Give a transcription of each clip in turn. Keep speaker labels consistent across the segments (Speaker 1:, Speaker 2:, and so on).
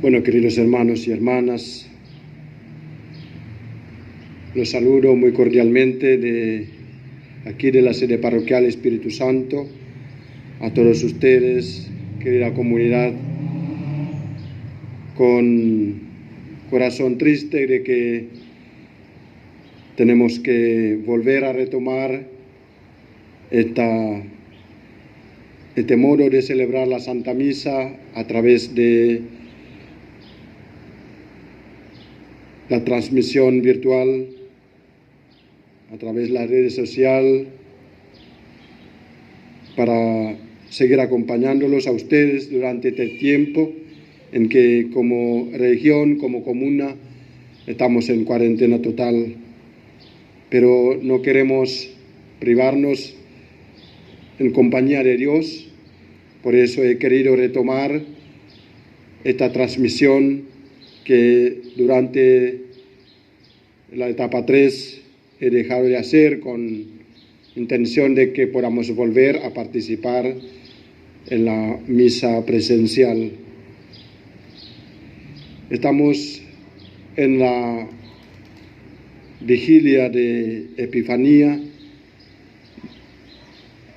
Speaker 1: Bueno, queridos hermanos y hermanas, los saludo muy cordialmente de aquí de la sede parroquial Espíritu Santo, a todos ustedes, querida comunidad, con corazón triste de que tenemos que volver a retomar este modo de celebrar la Santa Misa a través de la transmisión virtual, a través de las redes sociales, para seguir acompañándolos a ustedes durante este tiempo en que como región, como comuna, estamos en cuarentena total. Pero no queremos privarnos en compañía de Dios, por eso he querido retomar esta transmisión que durante la etapa 3 he dejado de hacer con intención de que podamos volver a participar en la misa presencial. Estamos en la vigilia de Epifanía,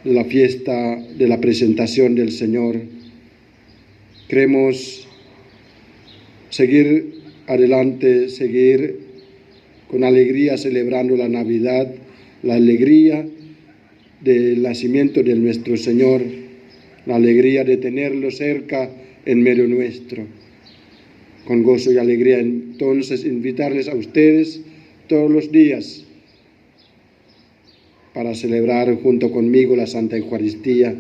Speaker 1: la fiesta de la presentación del Señor. Queremos seguir adelante, seguir con alegría celebrando la Navidad, la alegría del nacimiento de nuestro Señor, la alegría de tenerlo cerca en medio nuestro. Con gozo y alegría, entonces, invitarles a ustedes todos los días para celebrar junto conmigo la Santa Eucaristía.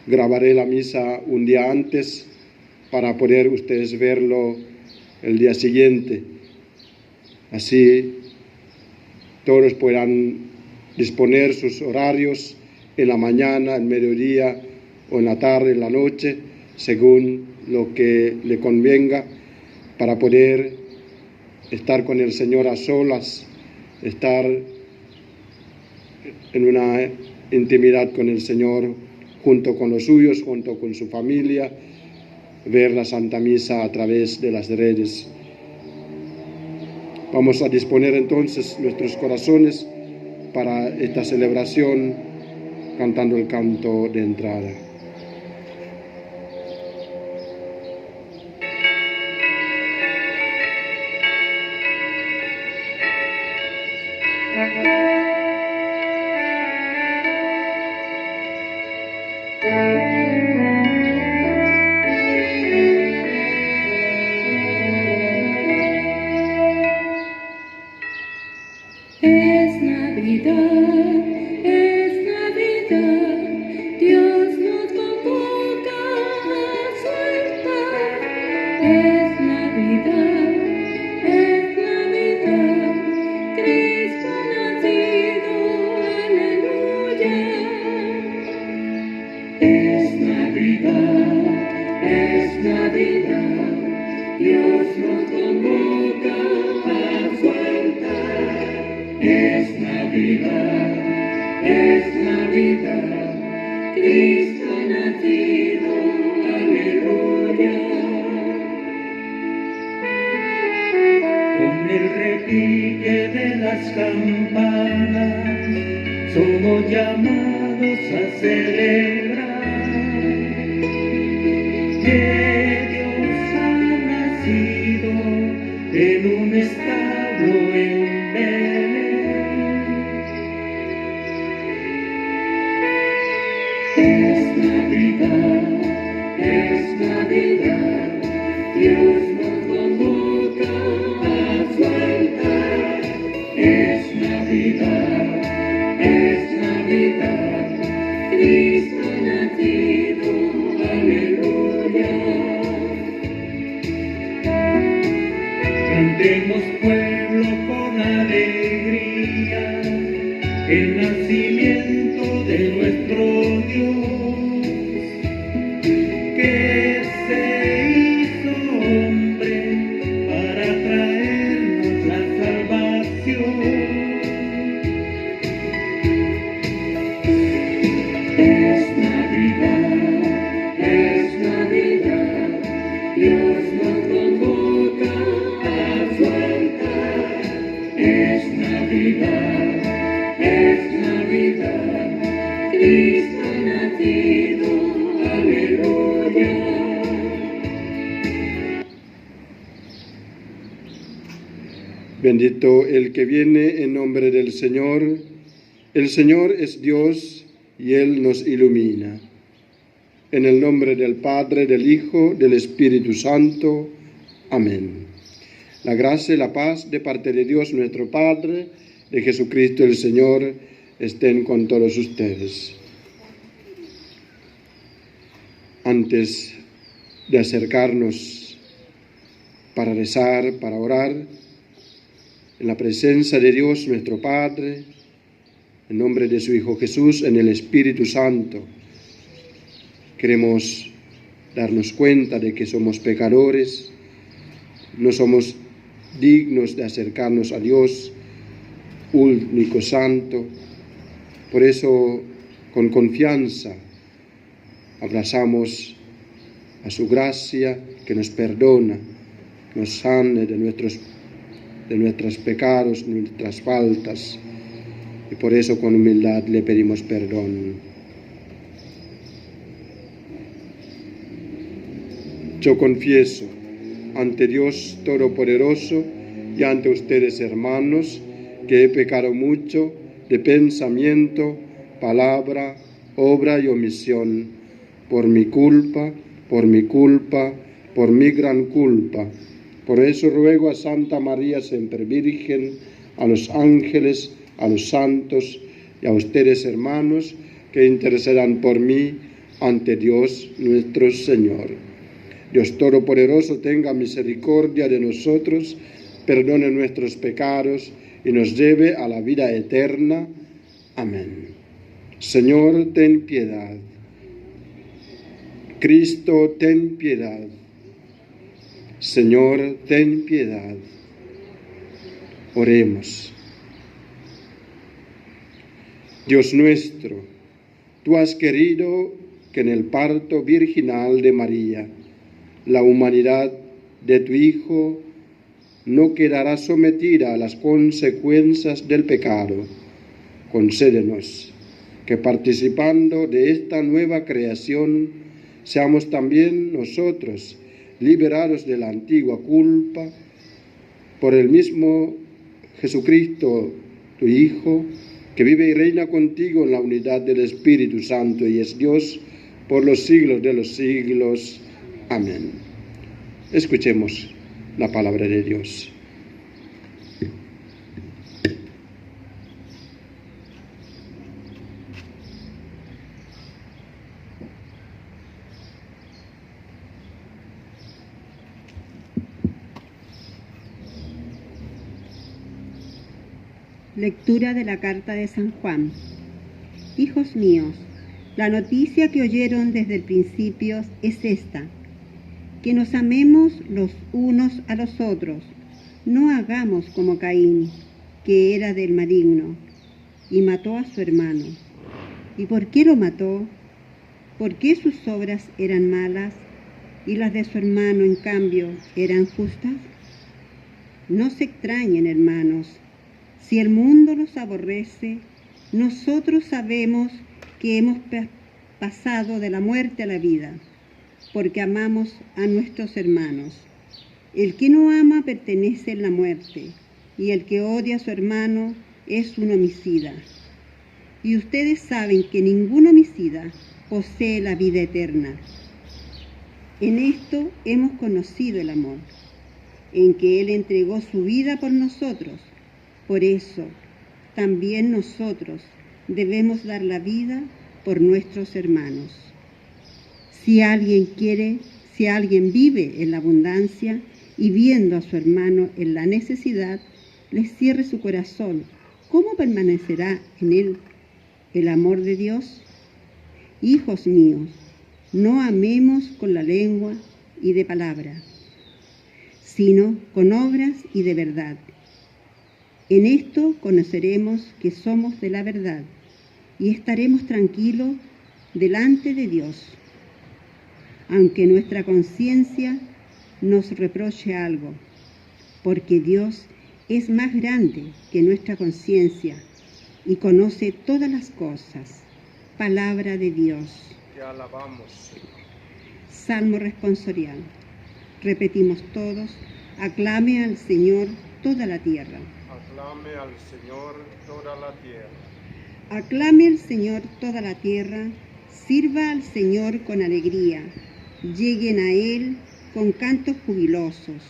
Speaker 1: Grabaré la misa un día antes para poder ustedes verlo el día siguiente. Así todos podrán disponer sus horarios en la mañana, en mediodía o en la tarde, en la noche, según lo que le convenga, para poder estar con el Señor a solas, estar en una intimidad con el Señor, junto con los suyos, junto con su familia, ver la Santa Misa a través de las redes. Vamos a disponer entonces nuestros corazones para esta celebración cantando el canto de entrada.
Speaker 2: Es Navidad, Dios nos convoca a soltar. Es Navidad, Cristo ha nacido, aleluya. Es Navidad, Dios nos convoca a soltar. Es Navidad, Cristo ha nacido, aleluya. Con el repique de las campanas somos llamados a celebrar que Dios ha nacido en un establo en Belén. Es Navidad, Dios nos convoca a soltar. Es Navidad, Cristo ha nacido, aleluya. Cantemos pueblo con alegría el nacimiento de nuestro Dios, que se
Speaker 1: Bendito el que viene en nombre del Señor. El Señor es Dios y Él nos ilumina. En el nombre del Padre, del Hijo, del Espíritu Santo. Amén. La gracia y la paz de parte de Dios nuestro Padre, de Jesucristo el Señor, estén con todos ustedes. Antes de acercarnos para rezar, para orar, en la presencia de Dios nuestro Padre, en nombre de su Hijo Jesús, en el Espíritu Santo, queremos darnos cuenta de que somos pecadores, no somos dignos de acercarnos a Dios, único santo. Por eso, con confianza, abrazamos a su gracia que nos perdona, nos sane de nuestros pecados, nuestras faltas, y por eso con humildad le pedimos perdón. Yo confieso ante Dios Todopoderoso y ante ustedes, hermanos, que he pecado mucho de pensamiento, palabra, obra y omisión, por mi culpa, por mi gran culpa. Por eso ruego a Santa María siempre Virgen, a los ángeles, a los santos y a ustedes, hermanos, que intercedan por mí ante Dios nuestro Señor. Dios Todopoderoso tenga misericordia de nosotros, perdone nuestros pecados y nos lleve a la vida eterna. Amén. Señor, ten piedad. Cristo, ten piedad. Señor, ten piedad. Oremos. Dios nuestro, tú has querido que en el parto virginal de María, la humanidad de tu Hijo no quedará sometida a las consecuencias del pecado. Concédenos que participando de esta nueva creación, seamos también nosotros liberados de la antigua culpa, por el mismo Jesucristo, tu Hijo, que vive y reina contigo en la unidad del Espíritu Santo y es Dios por los siglos de los siglos. Amén. Escuchemos la palabra de Dios.
Speaker 3: Lectura de la carta de San Juan. Hijos míos, la noticia que oyeron desde el principio es esta: que nos amemos los unos a los otros. No hagamos como Caín, que era del maligno, y mató a su hermano. ¿Y por qué lo mató? ¿Porque sus obras eran malas y las de su hermano, en cambio, eran justas? No se extrañen, hermanos. Si el mundo los aborrece, nosotros sabemos que hemos pasado de la muerte a la vida, porque amamos a nuestros hermanos. El que no ama pertenece en la muerte, y el que odia a su hermano es un homicida. Y ustedes saben que ningún homicida posee la vida eterna. En esto hemos conocido el amor, en que Él entregó su vida por nosotros. Por eso, también nosotros debemos dar la vida por nuestros hermanos. Si alguien vive en la abundancia y viendo a su hermano en la necesidad, le cierre su corazón, ¿cómo permanecerá en él el amor de Dios? Hijos míos, no amemos con la lengua y de palabra, sino con obras y de verdad. En esto conoceremos que somos de la verdad y estaremos tranquilos delante de Dios, aunque nuestra conciencia nos reproche algo, porque Dios es más grande que nuestra conciencia y conoce todas las cosas. Palabra de Dios.
Speaker 1: Te alabamos, Señor.
Speaker 3: Salmo responsorial. Repetimos todos: aclame al Señor toda la tierra.
Speaker 1: Aclame al Señor toda la tierra.
Speaker 3: Aclame al Señor toda la tierra, sirva al Señor con alegría, lleguen a Él con cantos jubilosos,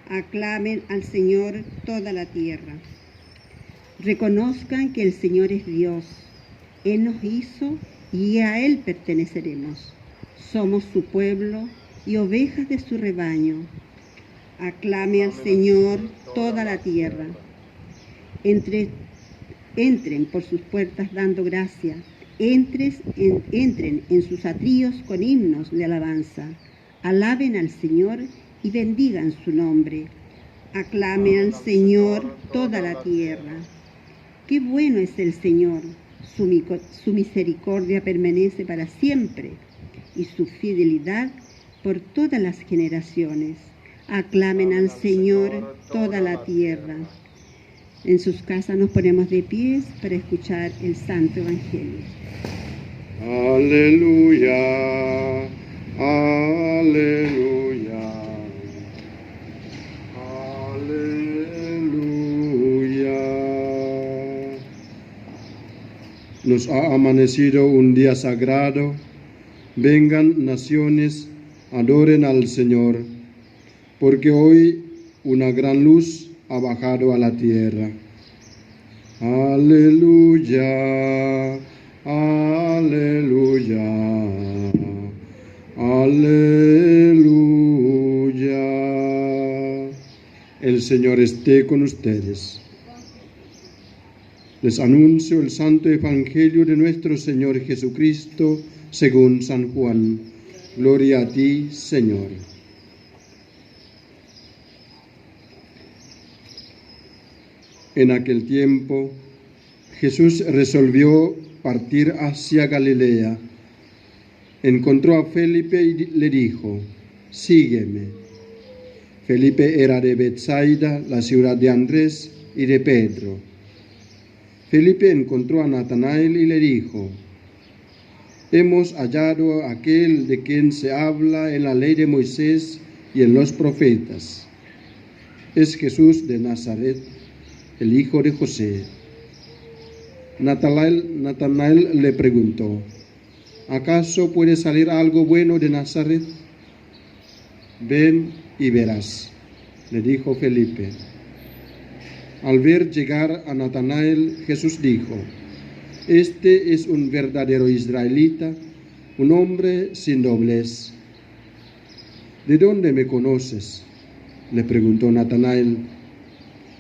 Speaker 3: aclamen al Señor toda la tierra. Reconozcan que el Señor es Dios, Él nos hizo y a Él perteneceremos. Somos su pueblo y ovejas de su rebaño. Aclame al Señor toda la tierra. Entren por sus puertas dando gracia, entren en sus atrios con himnos de alabanza, alaben al Señor y bendigan su nombre. Aclame al Señor toda la tierra. Qué bueno es el Señor, su misericordia permanece para siempre y su fidelidad por todas las generaciones. Aclamen al Señor toda la tierra. En sus casas nos ponemos de pies para escuchar el Santo Evangelio.
Speaker 1: Aleluya, aleluya, aleluya. Nos ha amanecido un día sagrado. Vengan naciones, adoren al Señor, porque hoy una gran luz ha bajado a la tierra. Aleluya, aleluya, aleluya. El Señor esté con ustedes. Les anuncio el Santo Evangelio de nuestro Señor Jesucristo según San Juan. Gloria a ti, Señor. En aquel tiempo, Jesús resolvió partir hacia Galilea. Encontró a Felipe y le dijo: sígueme. Felipe era de Betsaida, la ciudad de Andrés y de Pedro. Felipe encontró a Natanael y le dijo: hemos hallado a aquel de quien se habla en la ley de Moisés y en los profetas. Es Jesús de Nazaret, el hijo de José. Natanael le preguntó: ¿acaso puede salir algo bueno de Nazaret? Ven y verás, le dijo Felipe. Al ver llegar a Natanael, Jesús dijo: este es un verdadero israelita, un hombre sin doblez. ¿De dónde me conoces?, le preguntó Natanael.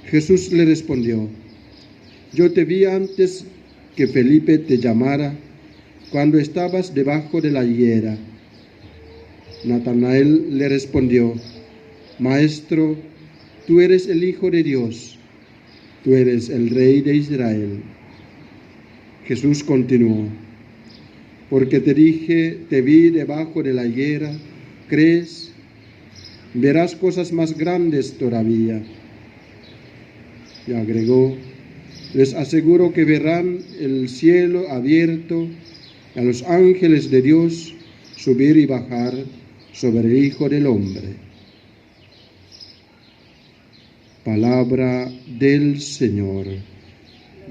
Speaker 1: Jesús le respondió: yo te vi antes que Felipe te llamara, cuando estabas debajo de la higuera. Natanael le respondió: Maestro, tú eres el Hijo de Dios, tú eres el Rey de Israel. Jesús continuó: porque te dije, te vi debajo de la higuera, ¿crees? Verás cosas más grandes todavía. Y agregó: les aseguro que verán el cielo abierto, a los ángeles de Dios subir y bajar sobre el Hijo del Hombre. Palabra del Señor.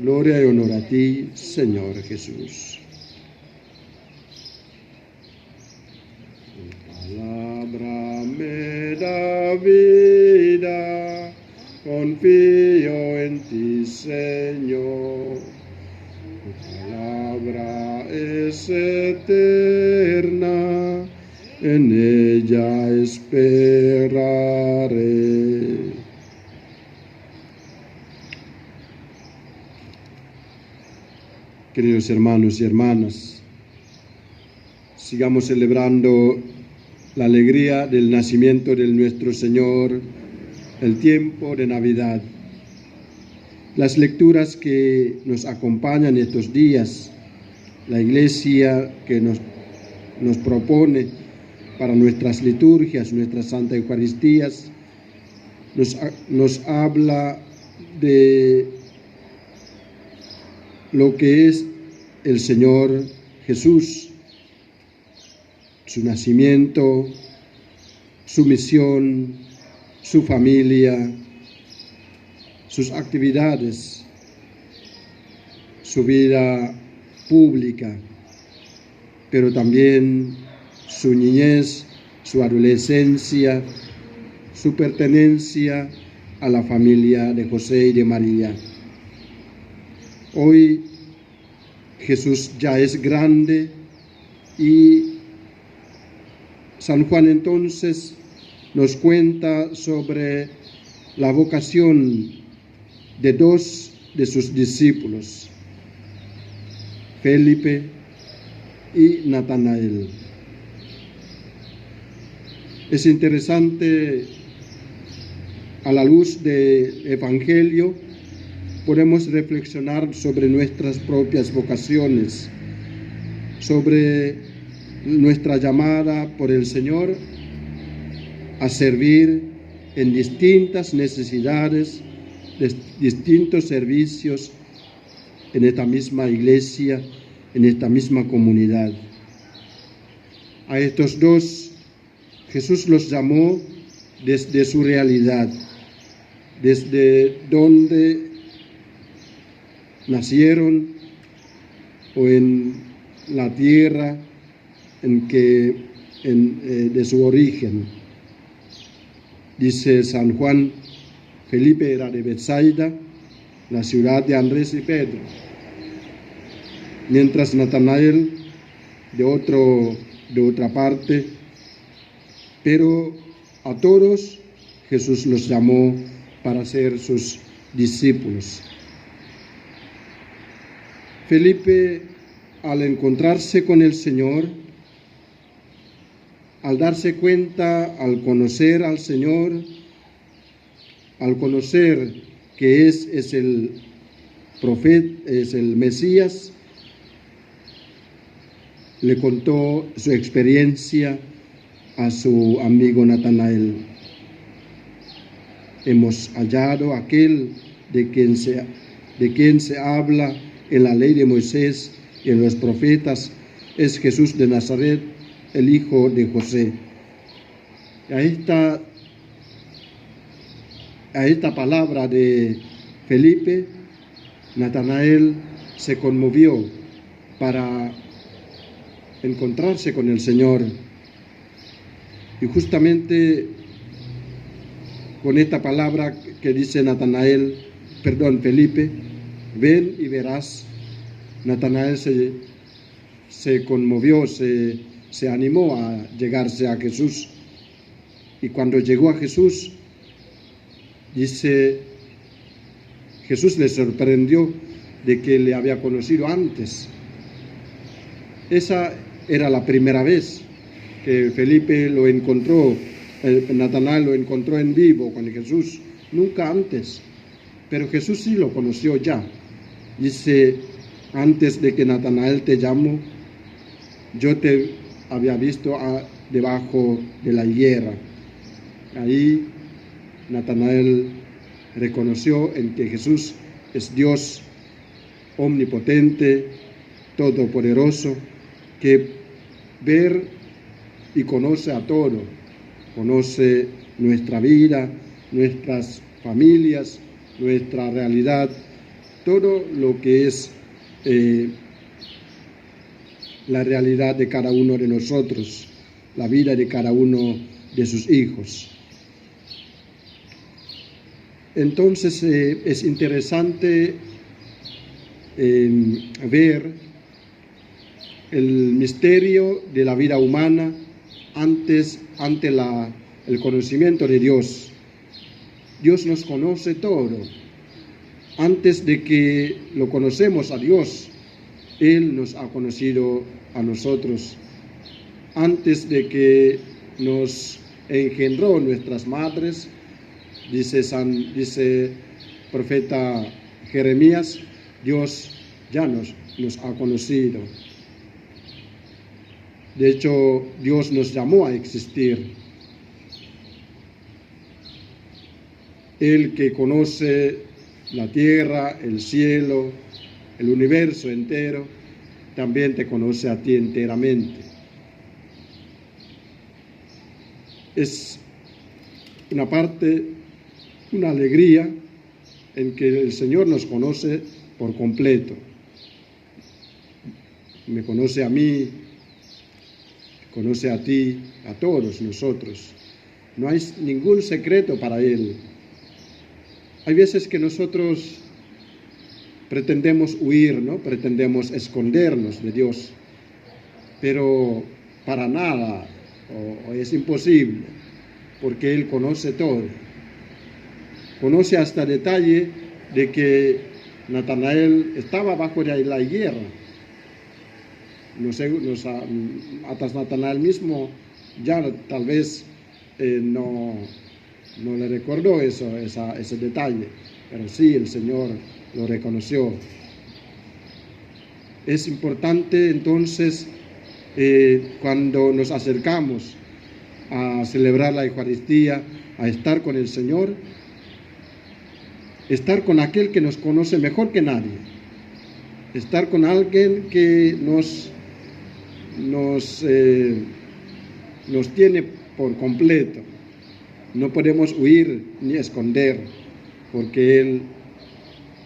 Speaker 1: Gloria y honor a ti, Señor Jesús. Tu palabra me da vida, confío en ti, Señor. Tu palabra es eterna, en ella esperaré. Queridos hermanos y hermanas, sigamos celebrando la alegría del nacimiento de nuestro Señor, el tiempo de Navidad. Las lecturas que nos acompañan estos días, la Iglesia que nos propone para nuestras liturgias, nuestras Santa Eucaristías, nos habla de lo que es el Señor Jesús, su nacimiento, su misión, su familia, sus actividades, su vida pública, pero también su niñez, su adolescencia, su pertenencia a la familia de José y de María. Hoy Jesús ya es grande y San Juan entonces nos cuenta sobre la vocación de dos de sus discípulos, Felipe y Natanael. Es interesante, a la luz del Evangelio, podemos reflexionar sobre nuestras propias vocaciones, sobre nuestra llamada por el Señor a servir en distintas necesidades, distintos servicios en esta misma iglesia, en esta misma comunidad. A estos dos Jesús los llamó desde su realidad, desde donde nacieron o en la tierra de su origen. Dice San Juan, Felipe era de Betsaida, la ciudad de Andrés y Pedro, mientras Natanael de otra parte, pero a todos Jesús los llamó para ser sus discípulos. Felipe, al encontrarse con el Señor, al darse cuenta, al conocer al Señor, al conocer que es el profeta, es el Mesías, le contó su experiencia a su amigo Natanael. Hemos hallado aquel de quien se habla en la ley de Moisés y en los profetas, es Jesús de Nazaret, el hijo de José. A esta palabra de Felipe, Natanael se conmovió para encontrarse con el Señor. Y justamente con esta palabra que dice Felipe, ven y verás, Natanael se conmovió, se animó a llegarse a Jesús. Y cuando llegó a Jesús, dice, Jesús le sorprendió de que le había conocido antes. Esa era la primera vez que Felipe lo encontró, Natanael lo encontró en vivo con Jesús, nunca antes. Pero Jesús sí lo conoció ya. Dice, antes de que Natanael te llamó, yo te había visto debajo de la higuera. Ahí Natanael reconoció en que Jesús es Dios omnipotente, todopoderoso, que ver y conoce a todo, conoce nuestra vida, nuestras familias, nuestra realidad, todo lo que es la realidad de cada uno de nosotros, la vida de cada uno de sus hijos. Entonces es interesante ver el misterio de la vida humana ante el conocimiento de Dios. Dios nos conoce todo. Antes de que lo conocemos a Dios, Él nos ha conocido a nosotros. Antes de que nos engendró nuestras madres, dice profeta Jeremías, Dios ya nos ha conocido. De hecho, Dios nos llamó a existir. Él que conoce la tierra, el cielo, el universo entero, también te conoce a ti enteramente. Es una alegría en que el Señor nos conoce por completo. Me conoce a mí, conoce a ti, a todos nosotros. No hay ningún secreto para Él. Hay veces que nosotros pretendemos huir, ¿no? Pretendemos escondernos de Dios, pero para nada, o es imposible, porque Él conoce todo. Conoce hasta el detalle de que Natanael estaba bajo de la higuera. No sé, hasta Natanael mismo ya tal vez no le recordó ese detalle, pero sí el Señor lo reconoció. Es importante entonces cuando nos acercamos a celebrar la Eucaristía, a estar con el Señor, estar con aquel que nos conoce mejor que nadie, estar con alguien que nos tiene por completo. No podemos huir ni esconder, porque Él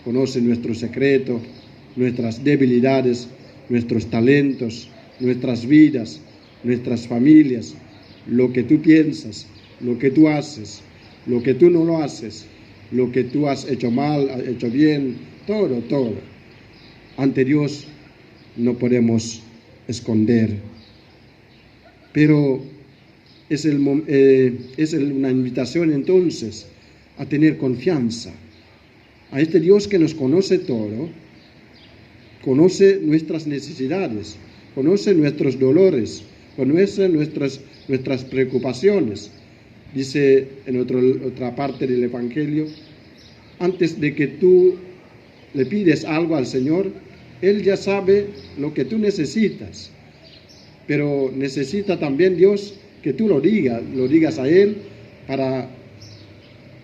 Speaker 1: conoce nuestro secreto, nuestras debilidades, nuestros talentos, nuestras vidas, nuestras familias, lo que tú piensas, lo que tú haces, lo que tú no lo haces, lo que tú has hecho mal, has hecho bien, todo. Ante Dios no podemos esconder. Pero es una invitación entonces a tener confianza a este Dios que nos conoce todo, conoce nuestras necesidades, conoce nuestros dolores, conoce nuestras preocupaciones. Dice en otra parte del Evangelio, antes de que tú le pides algo al Señor, Él ya sabe lo que tú necesitas, pero necesita también Dios que tú lo digas a Él para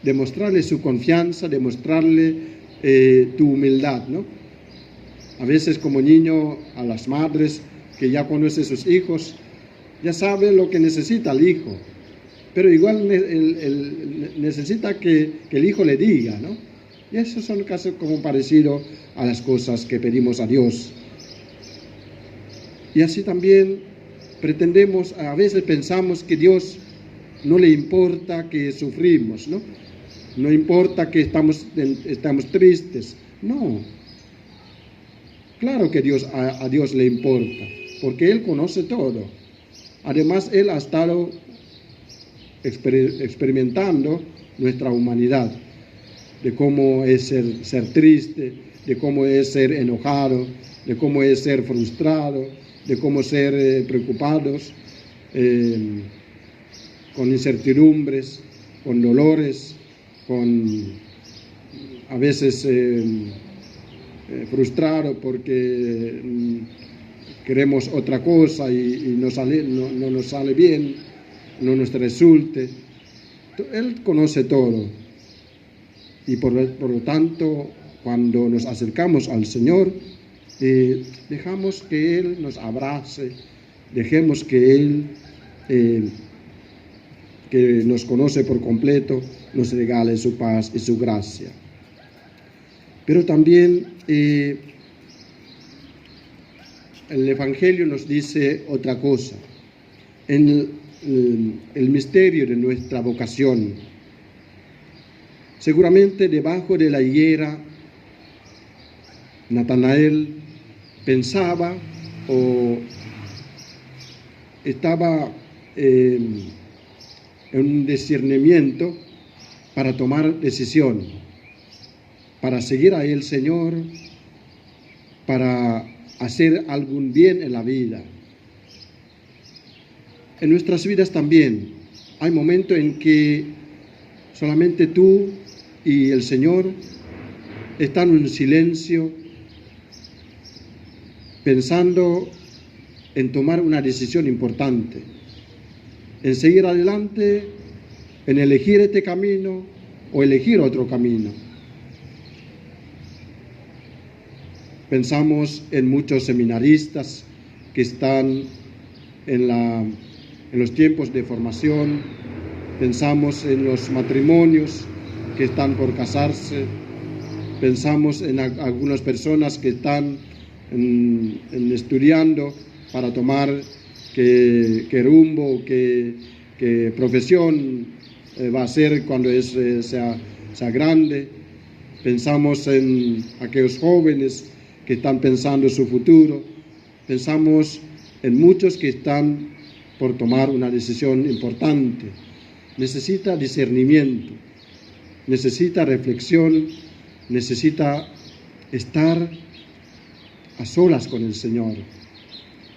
Speaker 1: demostrarle su confianza, demostrarle tu humildad, ¿no? A veces como niño, a las madres que ya conocen sus hijos, ya sabe lo que necesita el hijo, pero igual necesita que el hijo le diga, ¿no? Y esos son casos como parecidos a las cosas que pedimos a Dios. Y así también a veces pensamos que Dios no le importa que sufrimos, ¿no? No importa que estamos tristes. No. Claro que a Dios le importa, porque Él conoce todo. Además, Él ha estado experimentando nuestra humanidad, de cómo es ser triste, de cómo es ser enojado, de cómo es ser frustrado, de cómo ser preocupados, con incertidumbres, con dolores, a veces frustrados porque queremos otra cosa y no nos sale bien, no nos resulte. Él conoce todo y por lo tanto cuando nos acercamos al Señor, dejamos que Él nos abrace, dejemos que Él, que nos conoce por completo, nos regale su paz y su gracia. Pero también el Evangelio nos dice otra cosa, en el misterio de nuestra vocación. Seguramente debajo de la higuera, Natanael pensaba o estaba en un discernimiento para tomar decisión, para seguir a el Señor, para hacer algún bien en la vida. En nuestras vidas también hay momentos en que solamente tú y el Señor están en silencio, pensando en tomar una decisión importante, en seguir adelante, en elegir este camino o elegir otro camino. Pensamos en muchos seminaristas que están en los tiempos de formación, pensamos en los matrimonios que están por casarse, pensamos en algunas personas que están estudiando para tomar qué rumbo, qué profesión va a ser cuando sea grande. Pensamos en aquellos jóvenes que están pensando su futuro. Pensamos en muchos que están por tomar una decisión importante. Necesita discernimiento, necesita reflexión, necesita estar a solas con el Señor.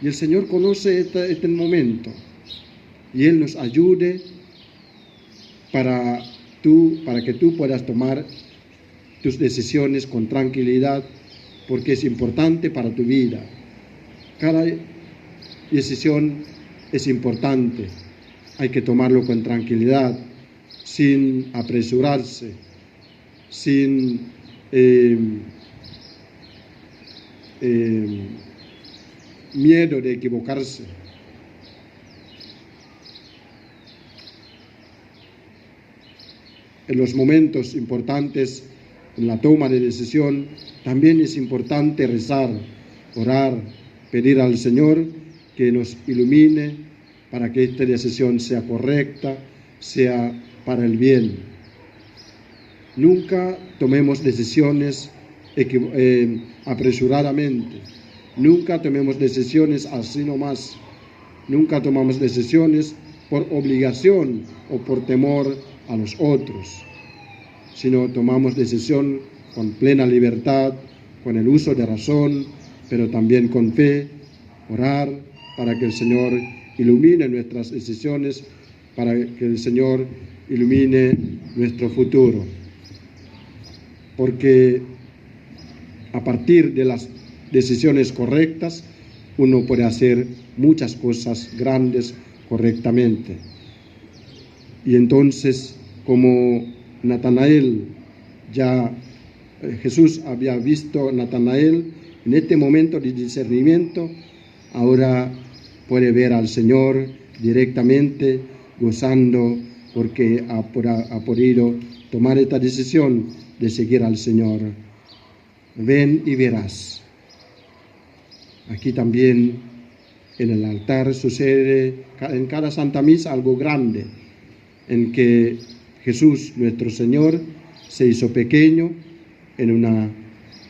Speaker 1: Y el Señor conoce este momento y Él nos ayude para que tú puedas tomar tus decisiones con tranquilidad, porque es importante para tu vida. Cada decisión es importante, hay que tomarlo con tranquilidad, sin apresurarse, sin miedo de equivocarse. En los momentos importantes, en la toma de decisión, también es importante rezar, orar, pedir al Señor que nos ilumine para que esta decisión sea correcta, sea para el bien. Nunca tomemos decisiones apresuradamente, nunca tomemos decisiones así nomás, nunca tomamos decisiones por obligación o por temor a los otros, sino tomamos decisión con plena libertad, con el uso de razón, pero también con fe, orar para que el Señor ilumine nuestras decisiones, para que el Señor ilumine nuestro futuro. Porque a partir de las decisiones correctas, uno puede hacer muchas cosas grandes correctamente. Y entonces, como Natanael, Jesús había visto a Natanael en este momento de discernimiento, ahora puede ver al Señor directamente, gozando, porque ha podido tomar esta decisión de seguir al Señor. Ven y verás. Aquí también en el altar sucede en cada Santa Misa algo grande, en que Jesús, nuestro Señor, se hizo pequeño en una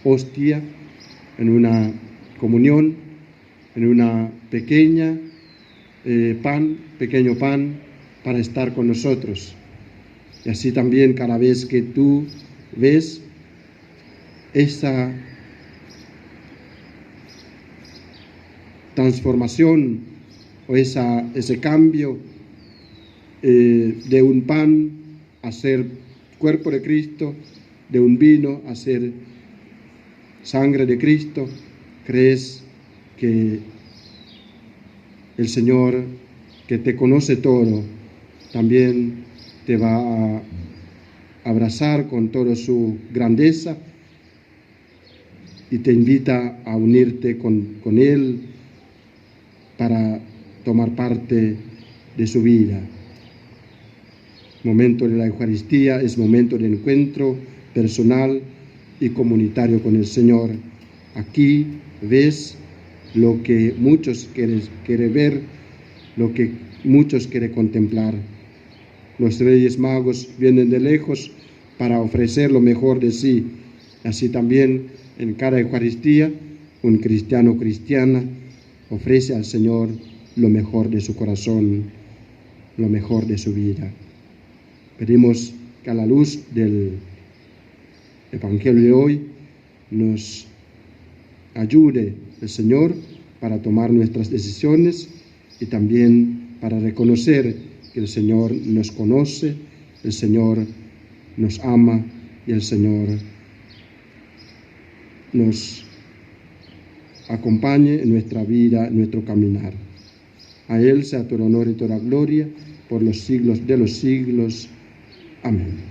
Speaker 1: hostia, en una comunión, en una pequeño pan, para estar con nosotros. Y así también cada vez que tú ves esa transformación o ese cambio de un pan a ser cuerpo de Cristo, de un vino a ser sangre de Cristo, crees que el Señor, que te conoce todo, también te va a abrazar con toda su grandeza y te invita a unirte con Él para tomar parte de su vida. Momento de la Eucaristía es momento de encuentro personal y comunitario con el Señor. Aquí ves lo que muchos quieren ver, lo que muchos quieren contemplar. Los Reyes Magos vienen de lejos para ofrecer lo mejor de sí. Así también en cada Eucaristía, un cristiano o cristiana ofrece al Señor lo mejor de su corazón, lo mejor de su vida. Pedimos que a la luz del Evangelio de hoy nos ayude el Señor para tomar nuestras decisiones y también para reconocer que el Señor nos conoce, el Señor nos ama y el Señor nos acompañe en nuestra vida, en nuestro caminar. A Él sea todo honor y toda gloria por los siglos de los siglos. Amén.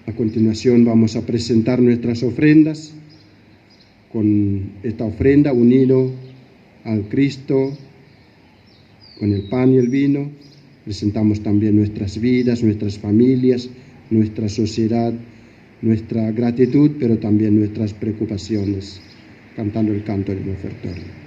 Speaker 1: A continuación vamos a presentar nuestras ofrendas. Con esta ofrenda unido al Cristo con el pan y el vino, presentamos también nuestras vidas, nuestras familias, nuestra sociedad, nuestra gratitud, pero también nuestras preocupaciones, cantando el canto del ofertorio.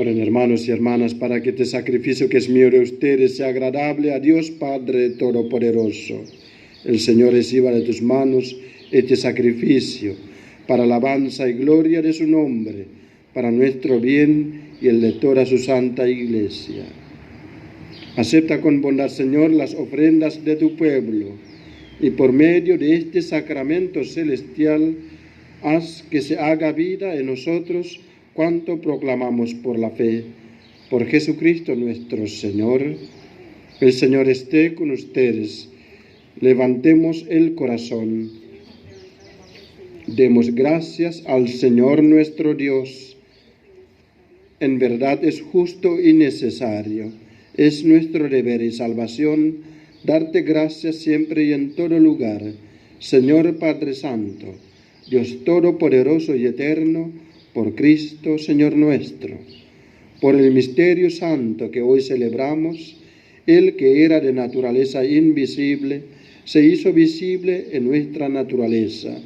Speaker 1: Oren, hermanos y hermanas, para que este sacrificio que es mío de ustedes sea agradable a Dios Padre Todopoderoso. El Señor reciba de tus manos este sacrificio para alabanza y gloria de su nombre, para nuestro bien y el de toda su santa Iglesia. Acepta con bondad, Señor, las ofrendas de tu pueblo y por medio de este sacramento celestial haz que se haga vida en nosotros cuanto proclamamos por la fe, por Jesucristo nuestro Señor. El Señor esté con ustedes. Levantemos el corazón. Demos gracias al Señor nuestro Dios. En verdad es justo y necesario. Es nuestro deber y salvación darte gracias siempre y en todo lugar, Señor Padre Santo, Dios Todopoderoso y Eterno, por Cristo, Señor nuestro, por el misterio santo que hoy celebramos Él que era de naturaleza invisible, se hizo visible en nuestra naturaleza.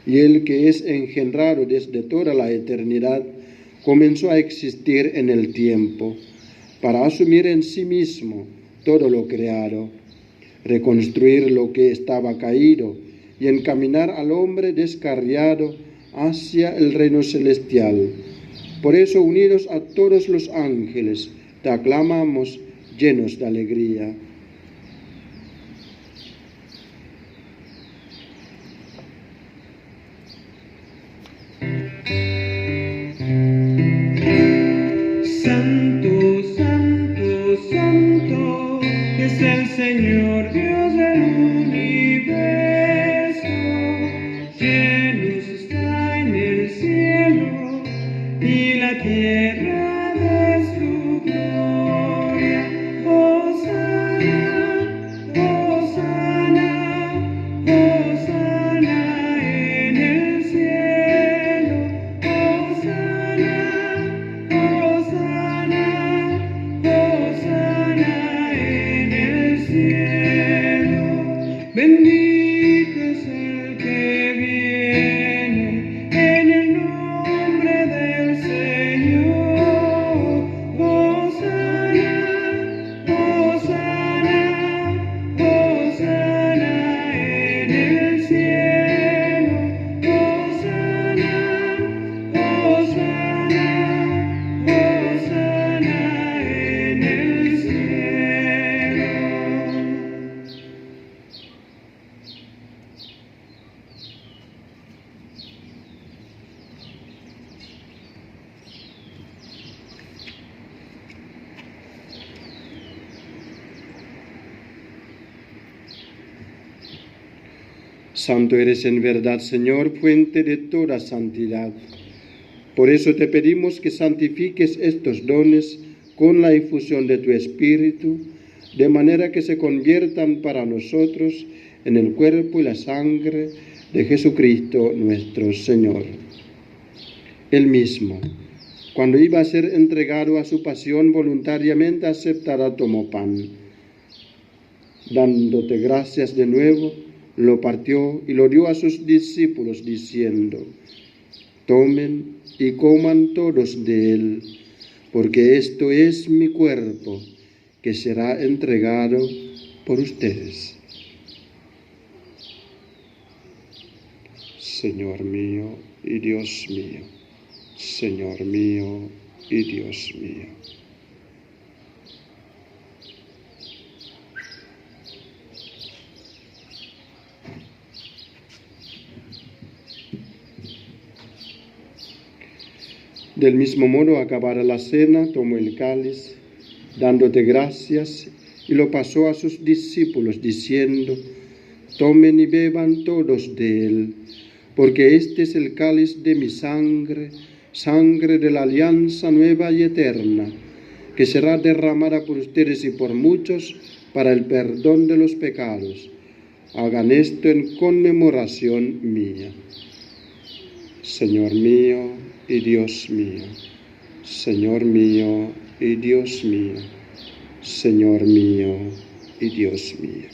Speaker 1: Y Él que es engendrado desde toda la eternidad, comenzó a existir en el tiempo, para asumir en sí mismo todo lo creado, reconstruir lo que estaba caído y encaminar al hombre descarriado hacia el reino celestial. Por eso, unidos a todos los ángeles, te aclamamos llenos de alegría.
Speaker 2: Santo, santo, santo, es el Señor Dios del universo. Llenos está en el cielo y la tierra de su gloria. Hosana, hosana, hosana en el cielo. Hosana, hosana, hosana en el cielo. Bendito es el que viene en el nombre del Señor. Hosana, hosana, hosana en el cielo. Hosana, hosana, hosana en el cielo.
Speaker 1: Santo eres en verdad, Señor, fuente de toda santidad. Por eso te pedimos que santifiques estos dones con la infusión de tu Espíritu, de manera que se conviertan para nosotros en el cuerpo y la sangre de Jesucristo nuestro Señor. Él mismo, cuando iba a ser entregado a su pasión, voluntariamente aceptada, tomó pan. Dándote gracias de nuevo, lo partió y lo dio a sus discípulos, diciendo: tomen y coman todos de él, porque esto es mi cuerpo, que será entregado por ustedes. Señor mío y Dios mío, Señor mío y Dios mío. Del mismo modo, acabada la cena, tomó el cáliz, dándote gracias, y lo pasó a sus discípulos, diciendo: tomen y beban todos de él, porque este es el cáliz de mi sangre, sangre de la alianza nueva y eterna, que será derramada por ustedes y por muchos para el perdón de los pecados. Hagan esto en conmemoración mía. Señor mío y Dios mío, Señor mío y Dios mío, Señor mío y Dios mío.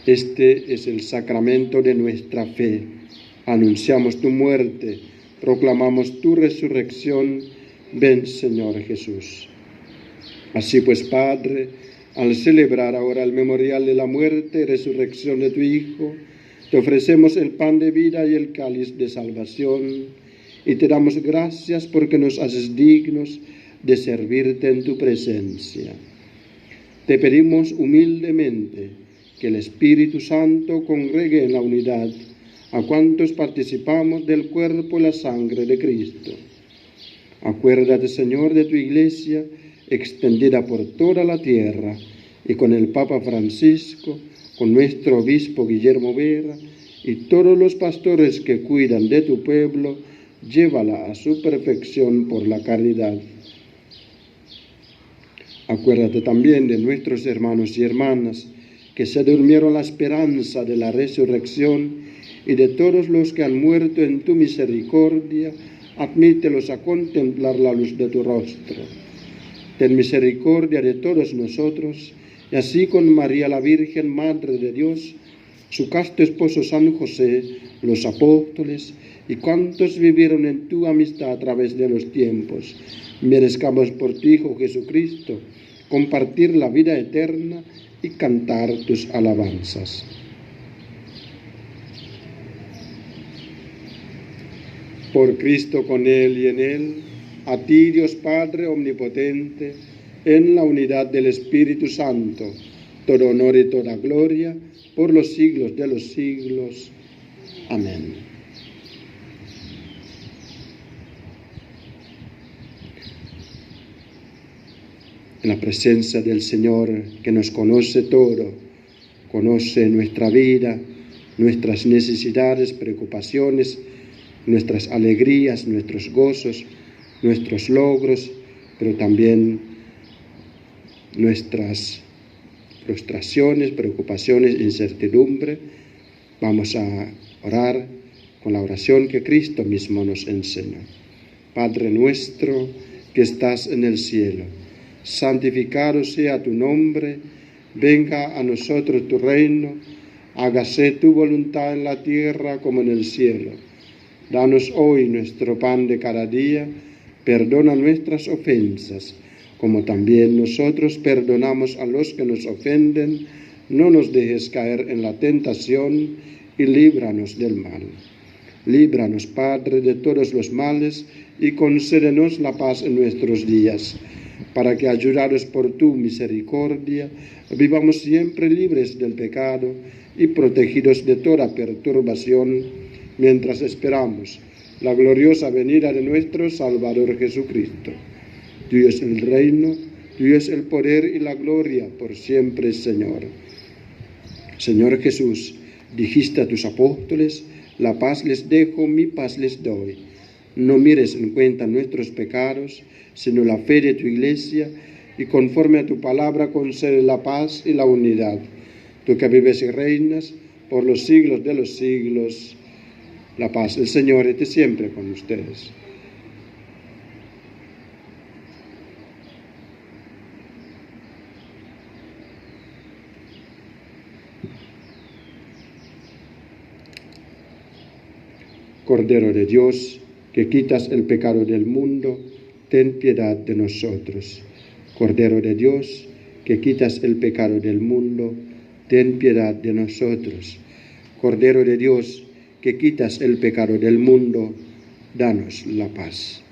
Speaker 1: Este es el sacramento de nuestra fe. Anunciamos tu muerte, proclamamos tu resurrección. Ven, Señor Jesús. Así pues, Padre, al celebrar ahora el memorial de la muerte y resurrección de tu Hijo, te ofrecemos el pan de vida y el cáliz de salvación, y te damos gracias porque nos haces dignos de servirte en tu presencia. Te pedimos humildemente que el Espíritu Santo congregue en la unidad a cuantos participamos del cuerpo y la sangre de Cristo. Acuérdate, Señor, de tu Iglesia, extendida por toda la tierra, y con el Papa Francisco, con nuestro obispo Guillermo Vera, y todos los pastores que cuidan de tu pueblo, llévala a su perfección por la caridad. Acuérdate también de nuestros hermanos y hermanas que se durmieron la esperanza de la resurrección, y de todos los que han muerto en tu misericordia, admítelos a contemplar la luz de tu rostro. Ten misericordia de todos nosotros, y así con María la Virgen, Madre de Dios, su casto esposo San José, los apóstoles y cuantos vivieron en tu amistad a través de los tiempos, merezcamos por tu Hijo Jesucristo compartir la vida eterna y cantar tus alabanzas. Por Cristo, con Él y en Él, a ti, Dios Padre omnipotente, en la unidad del Espíritu Santo, todo honor y toda gloria, por los siglos de los siglos. Amén. En la presencia del Señor, que nos conoce todo, conoce nuestra vida, nuestras necesidades, preocupaciones, nuestras alegrías, nuestros gozos, nuestros logros, pero también nuestras frustraciones, preocupaciones, incertidumbre. Vamos a orar con la oración que Cristo mismo nos enseñó. Padre nuestro que estás en el cielo, santificado sea tu nombre, venga a nosotros tu reino, hágase tu voluntad en la tierra como en el cielo. Danos hoy nuestro pan de cada día, perdona nuestras ofensas, como también nosotros perdonamos a los que nos ofenden, no nos dejes caer en la tentación y líbranos del mal. Líbranos, Padre, de todos los males y concédenos la paz en nuestros días, para que, ayudados por tu misericordia, vivamos siempre libres del pecado y protegidos de toda perturbación, mientras esperamos la gloriosa venida de nuestro Salvador Jesucristo. Tuyo es el reino, tuyo es el poder y la gloria por siempre, Señor. Señor Jesús, dijiste a tus apóstoles, la paz les dejo, mi paz les doy. No mires en cuenta nuestros pecados, sino la fe de tu Iglesia, y conforme a tu palabra concede la paz y la unidad. Tú que vives y reinas por los siglos de los siglos. La paz del Señor esté siempre con ustedes. Cordero de Dios, que quitas el pecado del mundo, ten piedad de nosotros. Cordero de Dios, que quitas el pecado del mundo, ten piedad de nosotros. Cordero de Dios, que quitas el pecado del mundo, danos la paz.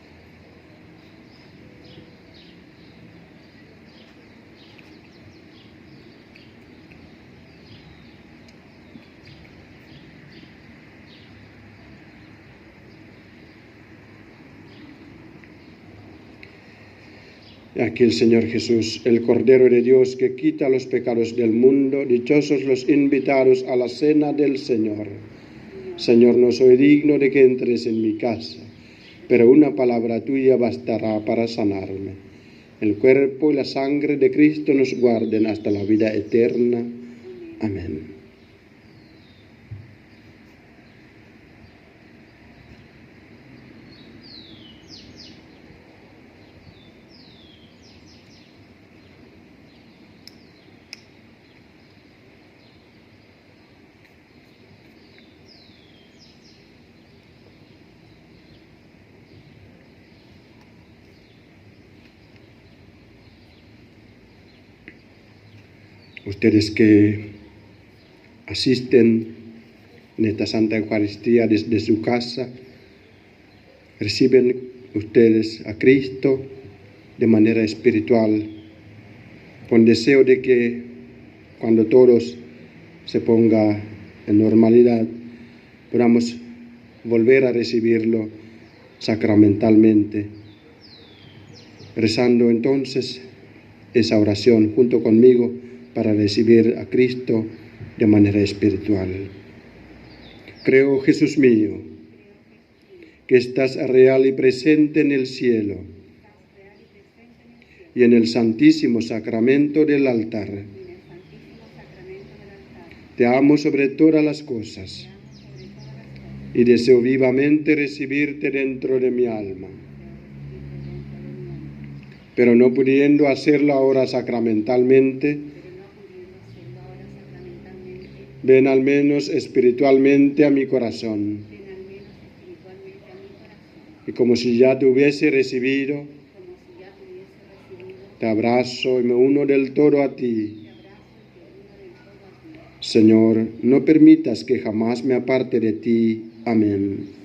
Speaker 1: Aquí el Señor Jesús, el Cordero de Dios que quita los pecados del mundo, dichosos los invitados a la cena del Señor. Señor, no soy digno de que entres en mi casa, pero una palabra tuya bastará para sanarme. El cuerpo y la sangre de Cristo nos guarden hasta la vida eterna. Amén. Ustedes que asisten en esta Santa Eucaristía desde su casa, reciben ustedes a Cristo de manera espiritual, con deseo de que cuando todos se ponga en normalidad, podamos volver a recibirlo sacramentalmente, rezando entonces esa oración junto conmigo, para recibir a Cristo de manera espiritual. Creo, Jesús mío, que estás real y presente en el cielo y en el santísimo sacramento del altar. Te amo sobre todas las cosas y deseo vivamente recibirte dentro de mi alma. Pero no pudiendo hacerlo ahora sacramentalmente, ven al menos espiritualmente a mi corazón. Y como si ya te hubiese recibido, te abrazo y me uno del todo a ti. Señor, no permitas que jamás me aparte de ti. Amén.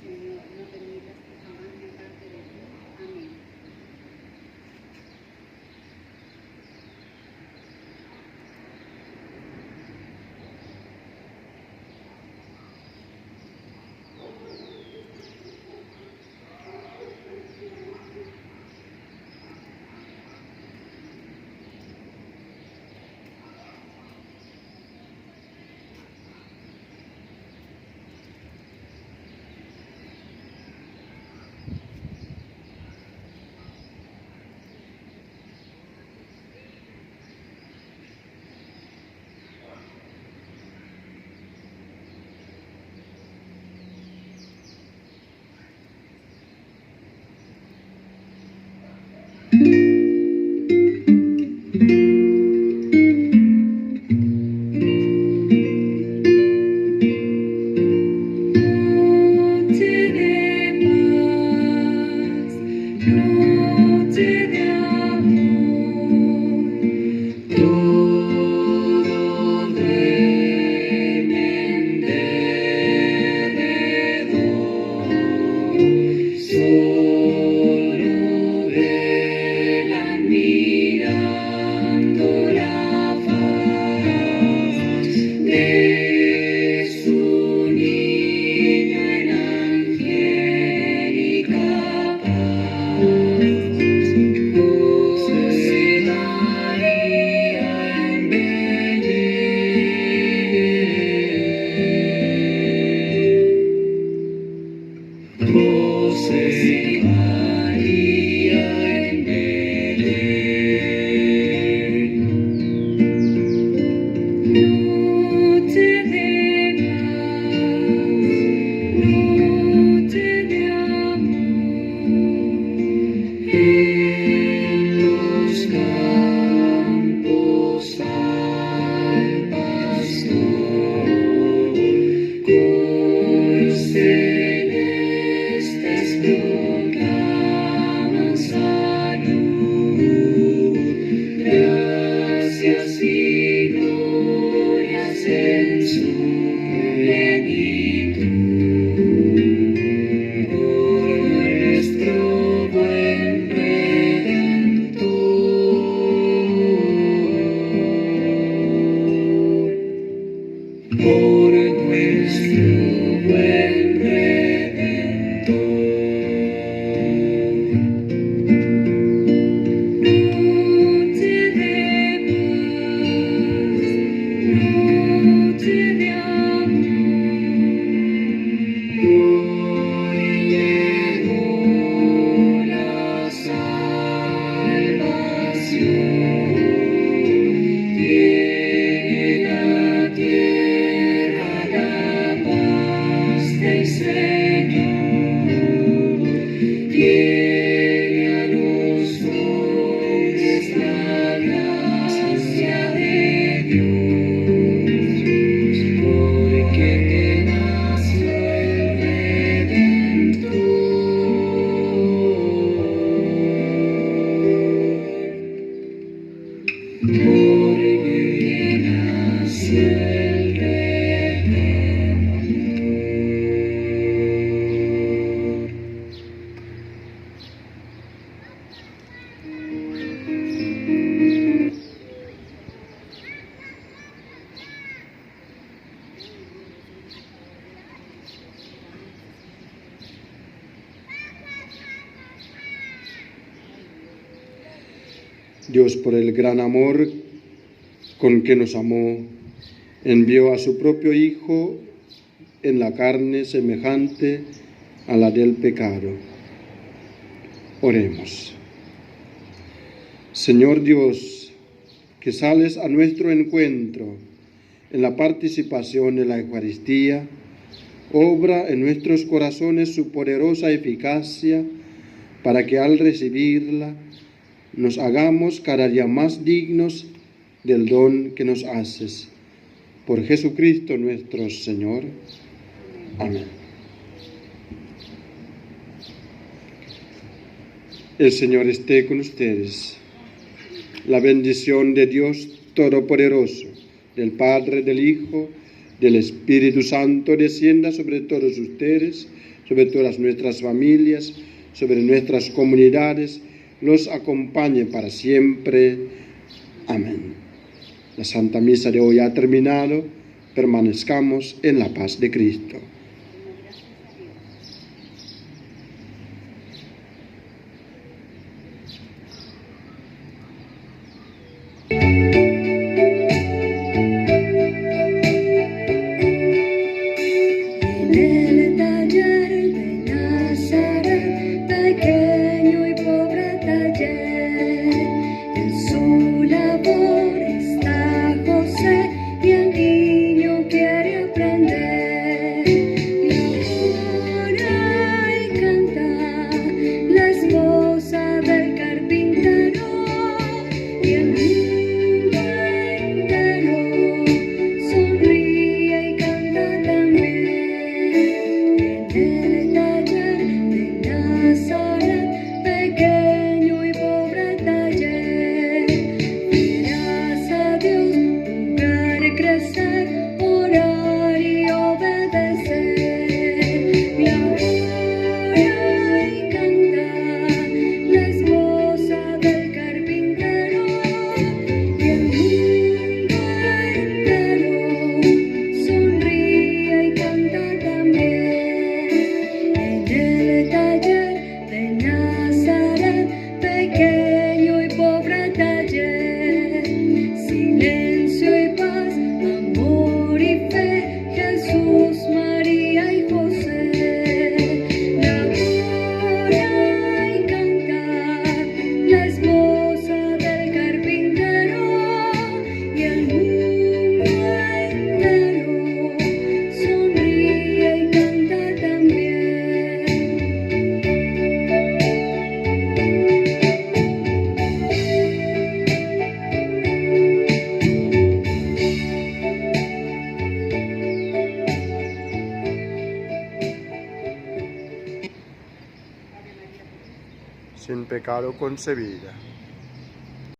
Speaker 1: Dios, por el gran amor con que nos amó, envió a su propio Hijo en la carne semejante a la del pecado. Oremos. Señor Dios, que sales a nuestro encuentro en la participación de la Eucaristía, obra en nuestros corazones su poderosa eficacia para que al recibirla nos hagamos cada día más dignos del don que nos haces. Por Jesucristo nuestro Señor. Amén. El Señor esté con ustedes. La bendición de Dios Todopoderoso, del Padre, del Hijo, del Espíritu Santo, descienda sobre todos ustedes, sobre todas nuestras familias, sobre nuestras comunidades, los acompañe para siempre. Amén. La Santa Misa de hoy ha terminado. Permanezcamos en la paz de Cristo. Sin pecado concebida.